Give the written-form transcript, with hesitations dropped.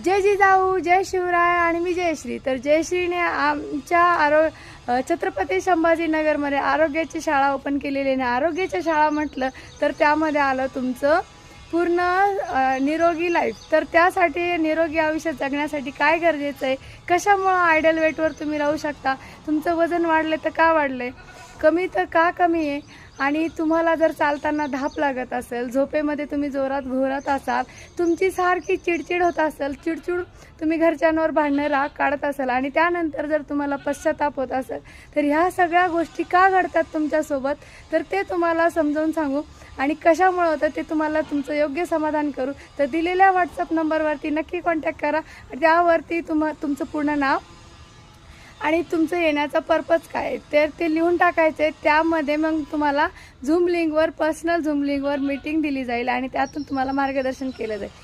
जय जिजाऊ, जय शिवराय आणि मी जयश्री. तर जयश्रीने आमच्या छत्रपती संभाजीनगरमध्ये आरोग्याची शाळा ओपन केलेली आहे. आरोग्याची शाळा म्हटलं तर त्यामध्ये आलं तुमचं पूर्ण निरोगी लाईफ. तर त्यासाठी निरोगी आयुष्य जगण्यासाठी काय गरजेचं आहे, कशामुळं आयडल वेटवर तुम्ही राहू शकता, तुमचं वजन वाढलं तर का वाढलं आहे, कमी तर का कमी आहे, आणि तुम्हाला जर चालताना धाप लागत असेल, झोपेमध्ये तुम्ही जोरात घोरत असाल, तुमची सारखी चिडचिड होत असेल, चिडचिड तुम्ही घरच्यांवर भांडणं राग काढत असाल आणि त्यानंतर जर तुम्हाला पश्चाताप होत असेल, तर ह्या सगळ्या गोष्टी का घडतात तुमच्यासोबत, तर ते तुम्हाला समजावून सांगू आणि कशामुळे होतं ते तुम्हाला तुमचं योग्य समाधान करू. तर दिलेल्या व्हॉट्सअप नंबरवरती नक्की कॉन्टॅक्ट करा. त्यावरती तुमचं पूर्ण नाव आणि तुमचं येण्याचा पर्पज काय आहे तर ते लिहून टाकायचे. त्यामध्ये मग तुम्हाला झूम लिंकवर पर्सनल झूम लिंकवर मीटिंग दिली जाईल आणि त्यातून तुम्हाला मार्गदर्शन केलं जाईल.